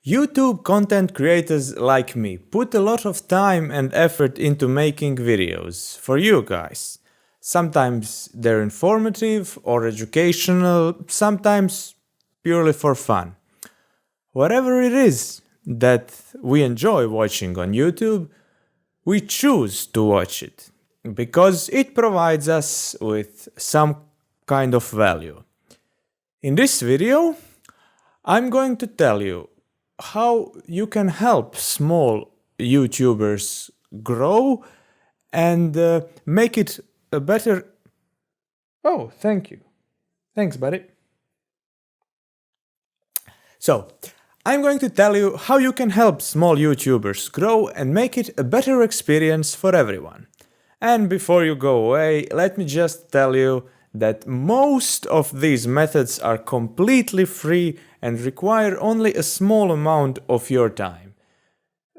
YouTube content creators like me put a lot of time and effort into making videos for you guys. Sometimes they're informative or educational, sometimes purely for fun. Whatever it is that we enjoy watching on YouTube, we choose to watch it because it provides us with some kind of value. In this video, I'm going to tell you how you can help small YouTubers grow and make it a better... Oh, thank you. Thanks, buddy. So, I'm going to tell you how you can help small YouTubers grow and make it a better experience for everyone. And before you go away, let me just tell you that most of these methods are completely free and require only a small amount of your time.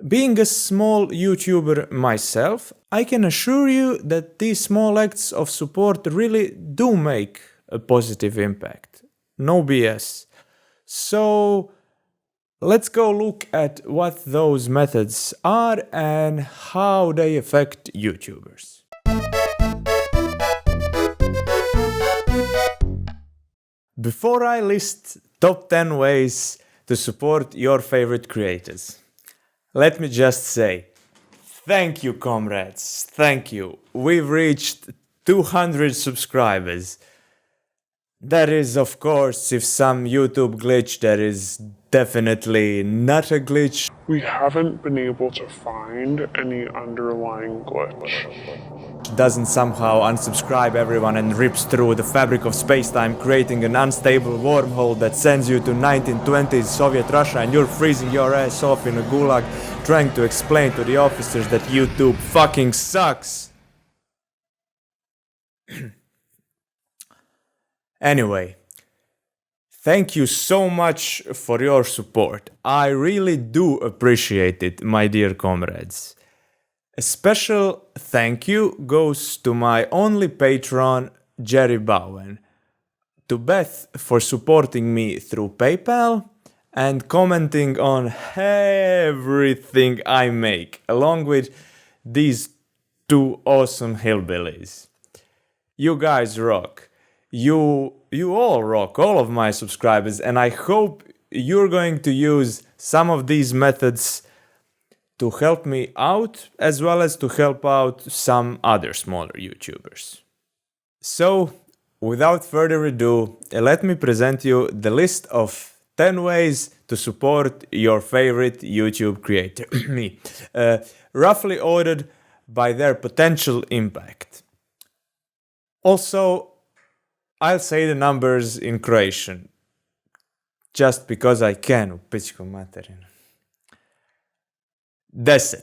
Being a small YouTuber myself, I can assure you that these small acts of support really do make a positive impact. No BS. So let's go look at what those methods are and how they affect YouTubers. Before I list top 10 ways to support your favorite creators, let me just say, thank you, comrades, thank you. We've reached 200 subscribers. That is, of course, if some YouTube glitch, that is definitely not a glitch. We haven't been able to find any underlying glitch. Doesn't somehow unsubscribe everyone and rips through the fabric of space-time, creating an unstable wormhole that sends you to 1920s Soviet Russia, and you're freezing your ass off in a gulag trying to explain to the officers that YouTube fucking sucks. Anyway, thank you so much for your support. I really do appreciate it, my dear comrades. A special thank you goes to my only patron, Jerry Bowen, to Beth for supporting me through PayPal and commenting on everything I make, along with these two awesome hillbillies. You guys rock. You all rock, all of my subscribers, and I hope you're going to use some of these methods to help me out, as well as to help out some other smaller YouTubers. So, without further ado, let me present you the list of 10 ways to support your favorite YouTube creator, me, roughly ordered by their potential impact. Also, I'll say the numbers in Croatian, just because I can, u pičku materinu. 10.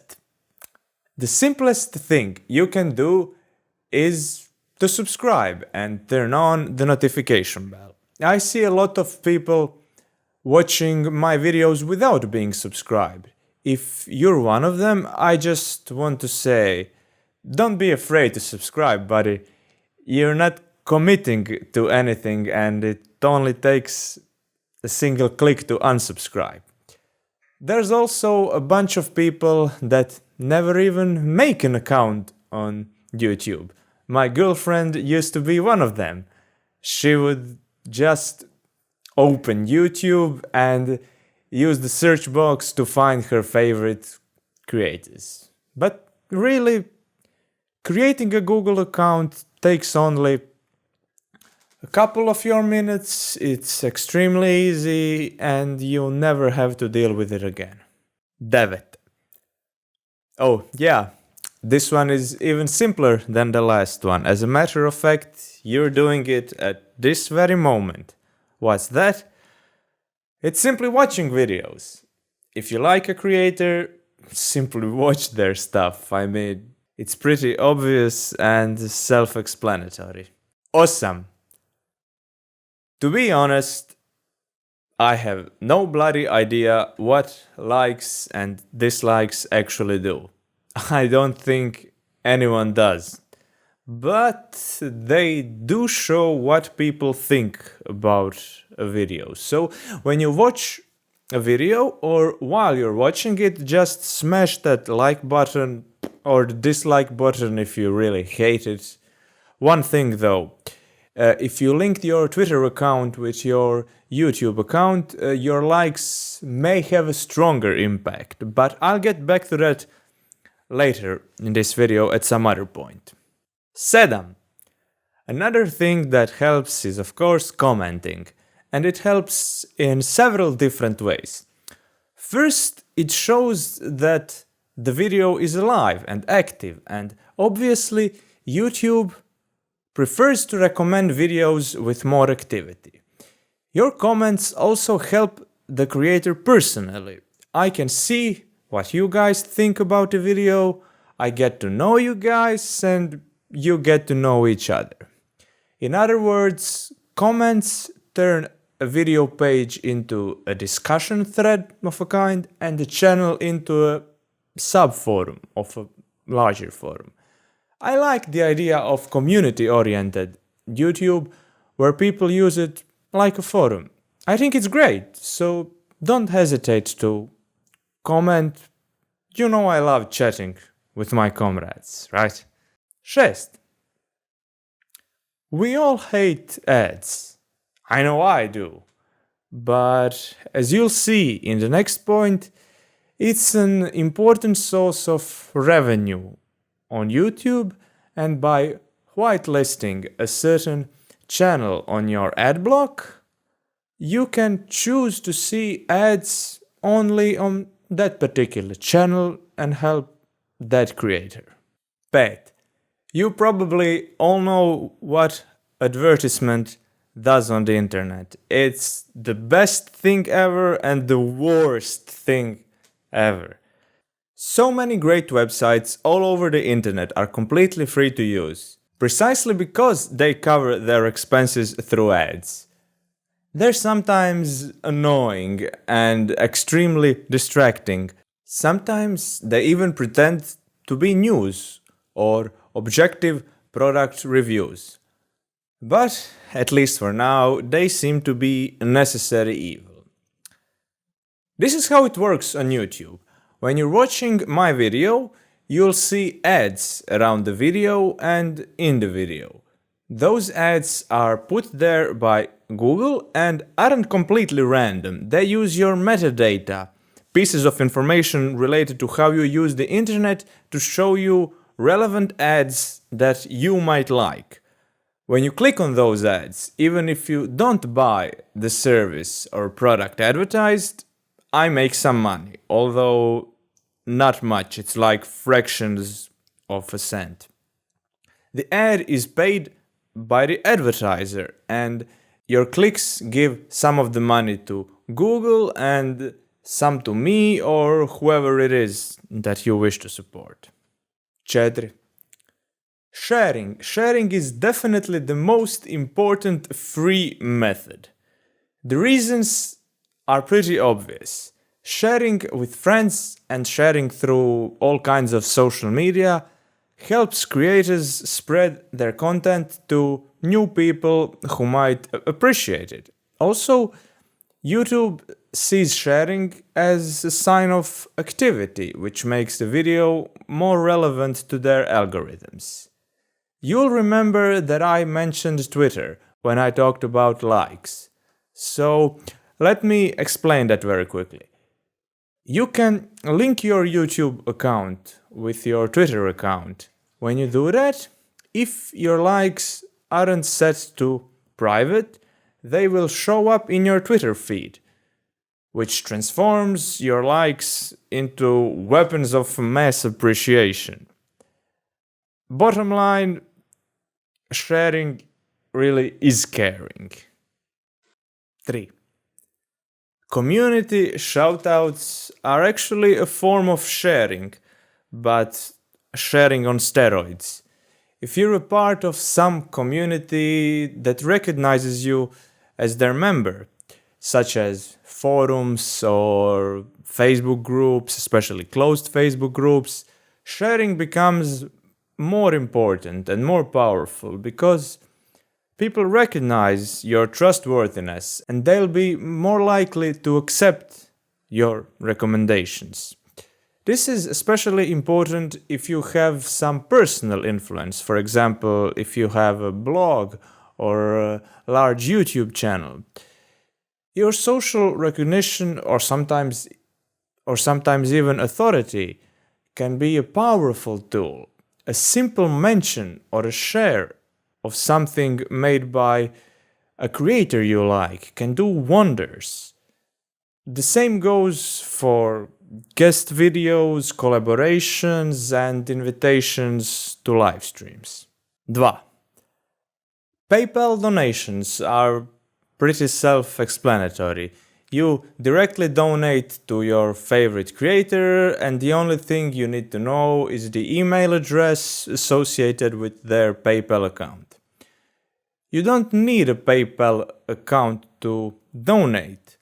The simplest thing you can do is to subscribe and turn on the notification bell. I see a lot of people watching my videos without being subscribed. If you're one of them, I just want to say, don't be afraid to subscribe, buddy. You're not committing to anything and it only takes a single click to unsubscribe. There's also a bunch of people that never even make an account on YouTube. My girlfriend used to be one of them. She would just open YouTube and use the search box to find her favorite creators. But really, creating a Google account takes only a couple of your minutes, it's extremely easy, and you'll never have to deal with it again. 9. Oh, yeah, this one is even simpler than the last one. As a matter of fact, you're doing it at this very moment. What's that? It's simply watching videos. If you like a creator, simply watch their stuff. I mean, it's pretty obvious and self-explanatory. Awesome. To be honest, I have no bloody idea what likes and dislikes actually do. I don't think anyone does. But they do show what people think about a video. So when you watch a video, or while you're watching it, just smash that like button or the dislike button if you really hate it. One thing though, if you linked your Twitter account with your YouTube account, your likes may have a stronger impact, but I'll get back to that later in this video at some other point. 7. Another thing that helps is of course commenting, and it helps in several different ways. First, it shows that the video is alive and active, and obviously YouTube prefers to recommend videos with more activity. Your comments also help the creator personally. I can see what you guys think about the video, I get to know you guys, and you get to know each other. In other words, comments turn a video page into a discussion thread of a kind and the channel into a subforum of a larger forum. I like the idea of community-oriented YouTube where people use it like a forum. I think it's great, so don't hesitate to comment. You know I love chatting with my comrades, right? 6. We all hate ads. I know I do. But as you'll see in the next point, it's an important source of revenue on YouTube, and by whitelisting a certain channel on your ad block, you can choose to see ads only on that particular channel and help that creator. 8. You probably all know what advertisement does on the internet. It's the best thing ever and the worst thing ever. So many great websites all over the internet are completely free to use, precisely because they cover their expenses through ads. They're sometimes annoying and extremely distracting. Sometimes they even pretend to be news or objective product reviews. But, at least for now, they seem to be a necessary evil. This is how it works on YouTube. When you're watching my video, you'll see ads around the video and in the video. Those ads are put there by Google and aren't completely random. They use your metadata, pieces of information related to how you use the internet, to show you relevant ads that you might like. When you click on those ads, even if you don't buy the service or product advertised, I make some money, although not much, it's like fractions of a cent. The ad is paid by the advertiser, and your clicks give some of the money to Google and some to me or whoever it is that you wish to support. 4. Sharing. Sharing is definitely the most important free method. The reasons are pretty obvious. Sharing with friends and sharing through all kinds of social media helps creators spread their content to new people who might appreciate it. Also, YouTube sees sharing as a sign of activity, which makes the video more relevant to their algorithms. You'll remember that I mentioned Twitter when I talked about likes. So let me explain that very quickly. You can link your YouTube account with your Twitter account. When you do that, if your likes aren't set to private, they will show up in your Twitter feed, which transforms your likes into weapons of mass appreciation. Bottom line, sharing really is caring. 3. Community shoutouts are actually a form of sharing, but sharing on steroids. If you're a part of some community that recognizes you as their member, such as forums or Facebook groups, especially closed Facebook groups, sharing becomes more important and more powerful because people recognize your trustworthiness and they'll be more likely to accept your recommendations. This is especially important if you have some personal influence. For example, if you have a blog or a large YouTube channel. Your social recognition or sometimes even authority can be a powerful tool. A simple mention or a share of something made by a creator you like can do wonders. The same goes for guest videos, collaborations, and invitations to live streams. 2. PayPal donations are pretty self-explanatory. You directly donate to your favorite creator, and the only thing you need to know is the email address associated with their PayPal account. You don't need a PayPal account to donate,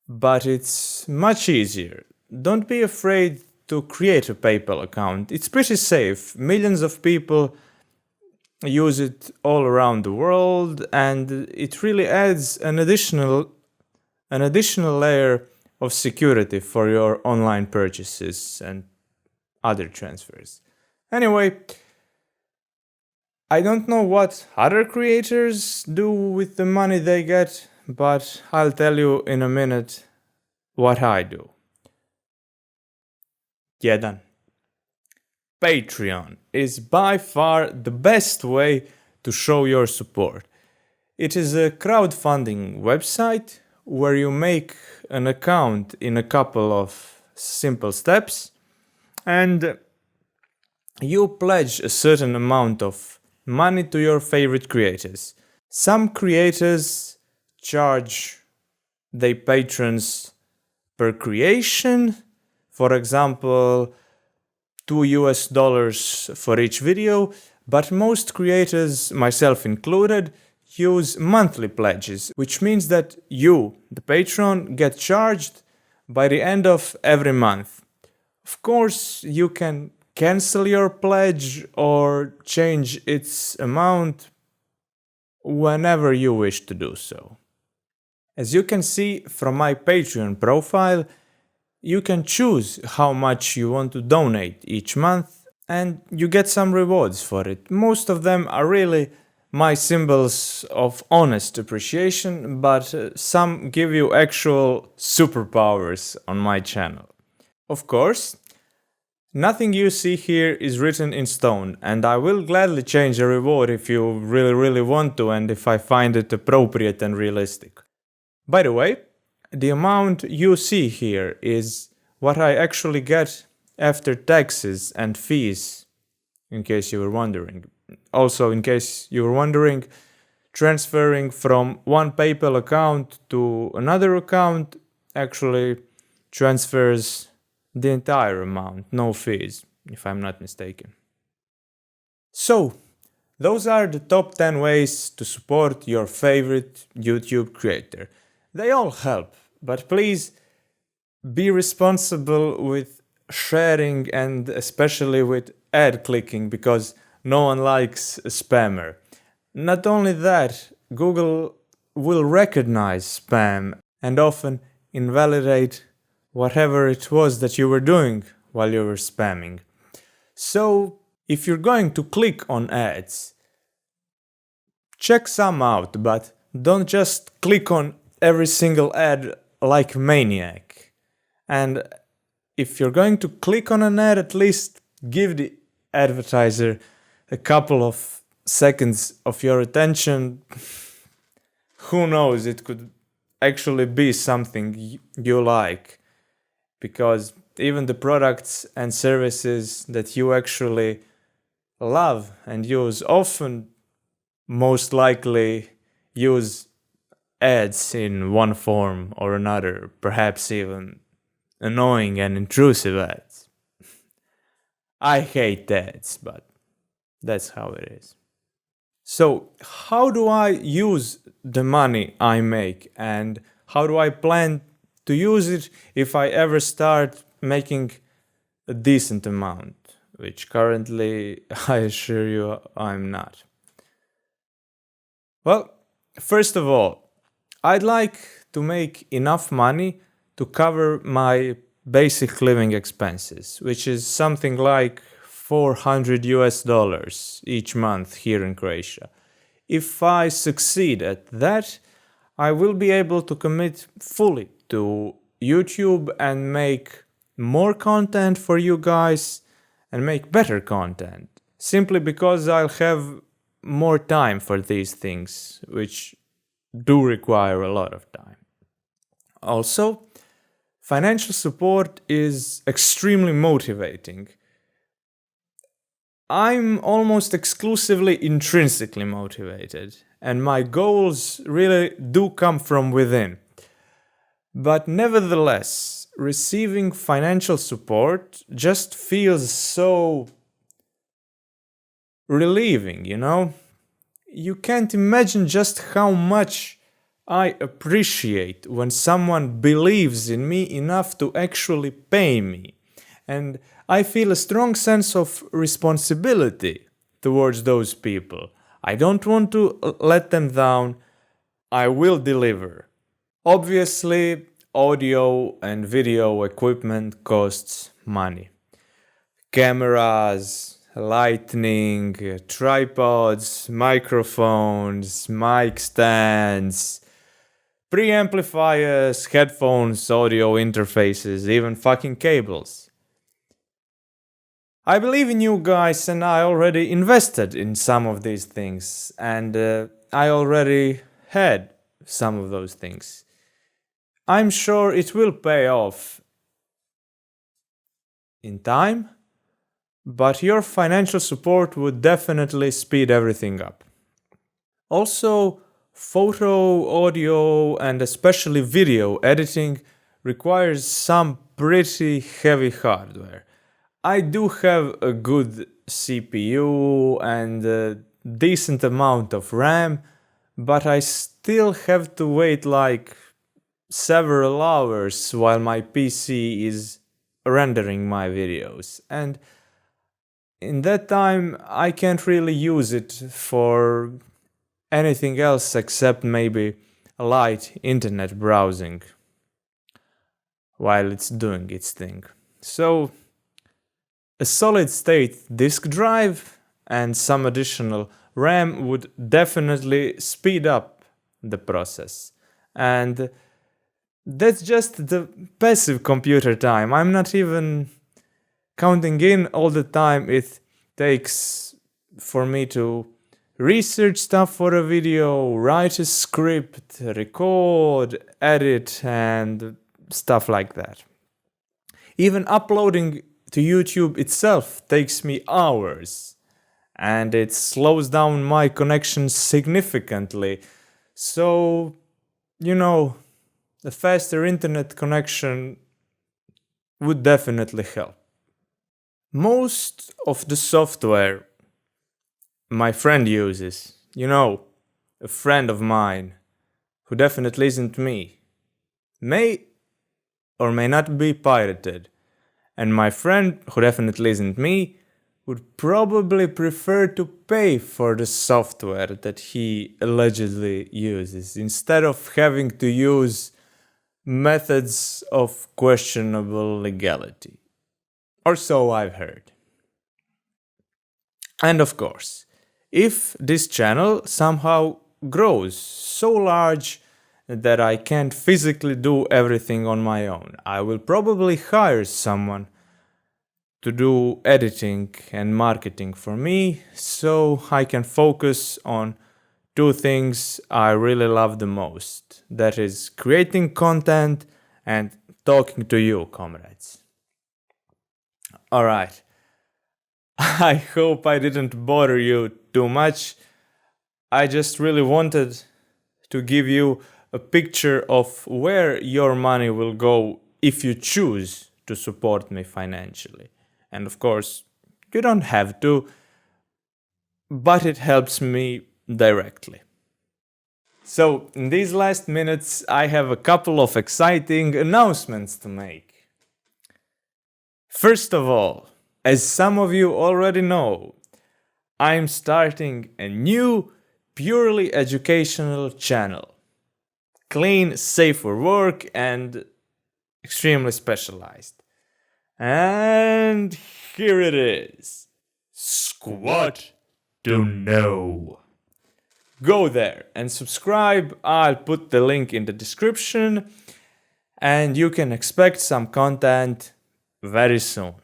but it's much easier. Don't be afraid to create a PayPal account. It's pretty safe. Millions of people use it all around the world, and it really adds an additional layer of security for your online purchases and other transfers. Anyway, I don't know what other creators do with the money they get, but I'll tell you in a minute what I do. 1. Patreon is by far the best way to show your support. It is a crowdfunding website where you make an account in a couple of simple steps and you pledge a certain amount of money to your favorite creators. Some creators charge their patrons per creation, for example, $2 for each video, but most creators, myself included, use monthly pledges, which means that you, the patron, get charged by the end of every month. Of course, you can cancel your pledge or change its amount whenever you wish to do so. As you can see from my Patreon profile, you can choose how much you want to donate each month and you get some rewards for it. Most of them are really my symbols of honest appreciation, but some give you actual superpowers on my channel. Of course, nothing you see here is written in stone, and I will gladly change a reward if you really want to and if I find it appropriate and realistic. By the way, the amount you see here is what I actually get after taxes and fees, in case you were wondering. Also, in case you were wondering, transferring from one PayPal account to another account actually transfers the entire amount, no fees, if I'm not mistaken. So, those are the top 10 ways to support your favorite YouTube creator. They all help, but please be responsible with sharing and especially with ad clicking, because no one likes a spammer. Not only that, Google will recognize spam and often invalidate whatever it was that you were doing while you were spamming. So, if you're going to click on ads, check some out, but don't just click on every single ad like a maniac. And if you're going to click on an ad, at least give the advertiser a couple of seconds of your attention. Who knows, it could actually be something you like, because even the products and services that you actually love and use often most likely use ads in one form or another, perhaps even annoying and intrusive ads. I hate ads, but that's how it is. So, how do I use the money I make, and how do I plan to use it if I ever start making a decent amount, which currently I assure you I'm not? Well, first of all, I'd like to make enough money to cover my basic living expenses, which is something like $400 each month here in Croatia. If I succeed at that, I will be able to commit fully to YouTube and make more content for you guys and make better content, simply because I'll have more time for these things, which do require a lot of time. Also, financial support is extremely motivating. I'm almost exclusively intrinsically motivated, and my goals really do come from within. But nevertheless, receiving financial support just feels so relieving, you know? You can't imagine just how much I appreciate when someone believes in me enough to actually pay me. And I feel a strong sense of responsibility towards those people. I don't want to let them down. I will deliver. Obviously, audio and video equipment costs money. Cameras, lighting, tripods, microphones, mic stands, preamplifiers, headphones, audio interfaces, even fucking cables. I believe in you guys and I already invested in some of these things and I already had some of those things. I'm sure it will pay off in time, but your financial support would definitely speed everything up. Also, photo, audio, and especially video editing requires some pretty heavy hardware. I do have a good CPU and a decent amount of RAM, but I still have to wait like several hours while my PC is rendering my videos, and in that time I can't really use it for anything else except maybe light internet browsing while it's doing its thing. So a solid state disk drive and some additional RAM would definitely speed up the process. And that's just the passive computer time. I'm not even counting in all the time it takes for me to research stuff for a video, write a script, record, edit, and stuff like that. Even uploading to YouTube itself takes me hours, and it slows down my connection significantly. So, you know, a faster internet connection would definitely help. Most of the software my friend uses, you know, a friend of mine, who definitely isn't me, may or may not be pirated, and my friend, who definitely isn't me, would probably prefer to pay for the software that he allegedly uses, instead of having to use methods of questionable legality. Or so I've heard. And of course, if this channel somehow grows so large that I can't physically do everything on my own, I will probably hire someone to do editing and marketing for me so I can focus on two things I really love the most. That is creating content and talking to you, comrades. Alright. I hope I didn't bother you too much. I just really wanted to give you a picture of where your money will go if you choose to support me financially. And of course, you don't have to, but it helps me directly. So, in these last minutes, I have a couple of exciting announcements to make. First of all, as some of you already know, I'm starting a new, purely educational channel. Clean, safe for work, and extremely specialized. And here it is. Squat to know. Go there and subscribe. I'll put the link in the description, and you can expect some content very soon.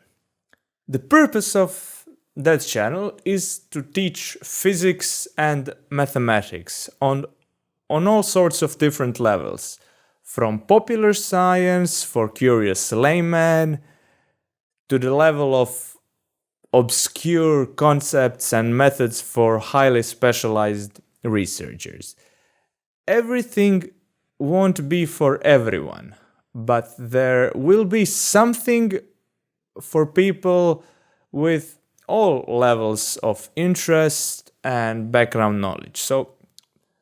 The purpose of that channel is to teach physics and mathematics on all sorts of different levels, from popular science for curious laymen to the level of obscure concepts and methods for highly specialized researchers. Everything won't be for everyone, but there will be something for people with all levels of interest and background knowledge. So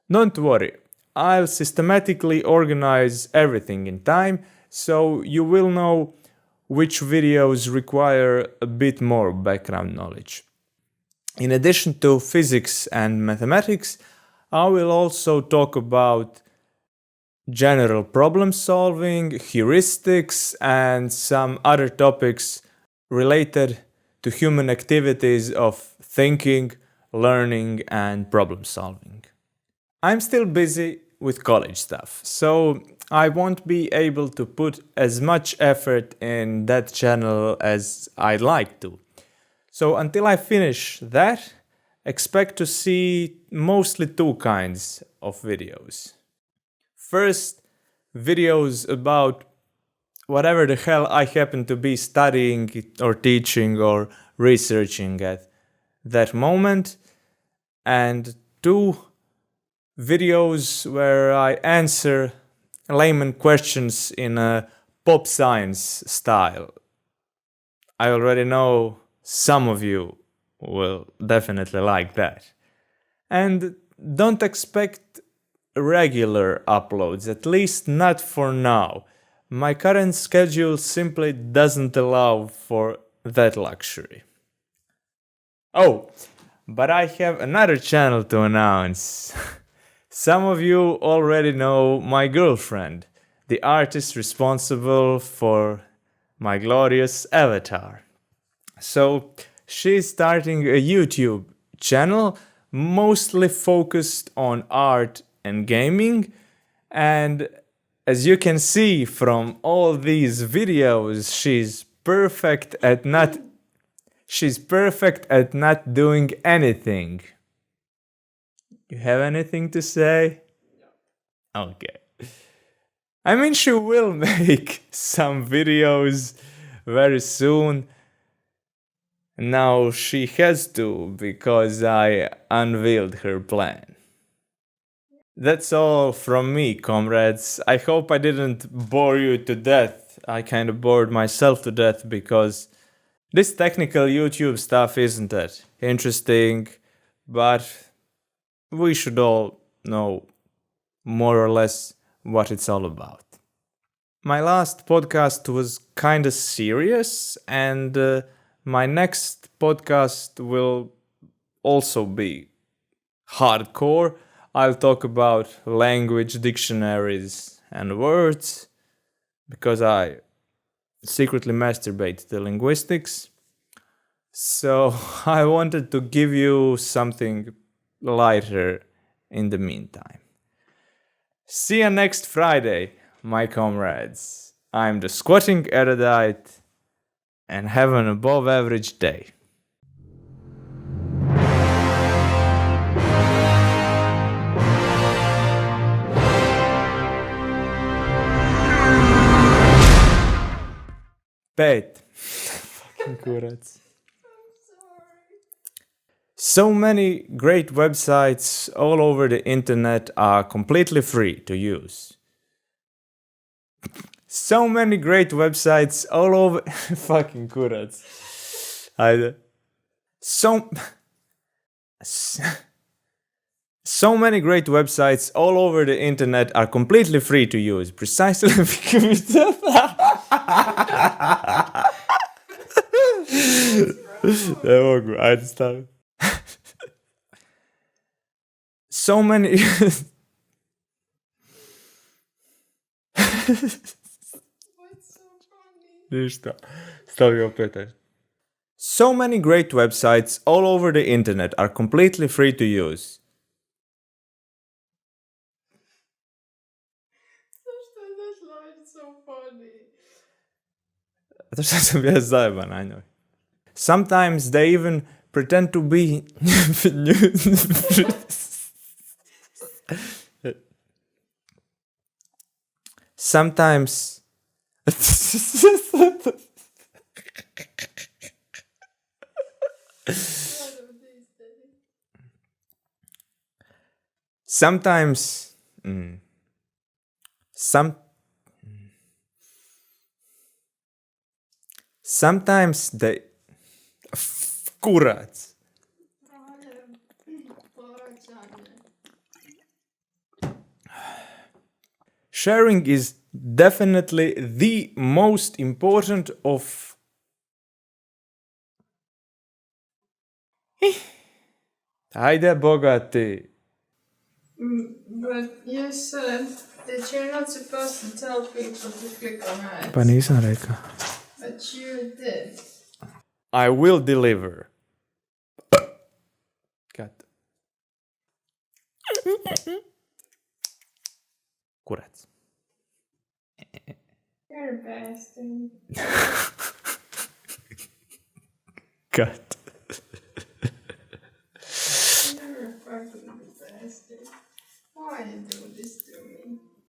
don't worry, I'll systematically organize everything in time, so you will know which videos require a bit more background knowledge. In addition to physics and mathematics, I will also talk about general problem solving, heuristics, and some other topics related to human activities of thinking, learning, and problem solving. I'm still busy with college stuff, so I won't be able to put as much effort in that channel as I'd like to. So until I finish that, expect to see mostly two kinds of videos. First, videos about whatever the hell I happen to be studying or teaching or researching at that moment. And two, videos where I answer layman questions in a pop science style. I already know some of you will definitely like that. And don't expect regular uploads, at least not for now. My current schedule simply doesn't allow for that luxury. Oh, but I have another channel to announce. Some of you already know my girlfriend, the artist responsible for my glorious avatar. So she's starting a YouTube channel mostly focused on art and gaming, and as you can see from all these videos, she's perfect at not doing anything. You have anything to say? Okay. I mean, she will make some videos very soon. Now she has to, because I unveiled her plan. That's all from me, comrades. I hope I didn't bore you to death. I kind of bored myself to death because this technical YouTube stuff isn't that interesting, but we should all know more or less what it's all about. My last podcast was kind of serious, and my next podcast will also be hardcore. I'll talk about language dictionaries and words, because I secretly masturbate to linguistics. So I wanted to give you something lighter in the meantime. See you next Friday, my comrades. I'm the squatting erudite, and have an above average day. Pet. Fucking kurats. So many great websites all over the internet are completely free to use. So many great websites all over. Fucking kurats. So many great websites all over the internet are completely free to use, precisely because. Det var greit stuff. So many. Ništa. Stavio opet. So many great websites all over the internet are completely free to use. So funny. Zato što sam bio zajeban na njoj. Sometimes they even pretend to be Sometimes Sometimes sometimes they kurac. Sharing is definitely the most important of Ajde bogati. But you said that you're not supposed to tell people to click on ads. Pa nisam rekao. But you did. I will deliver. Cut. Kurac. You're a bastard. Cut.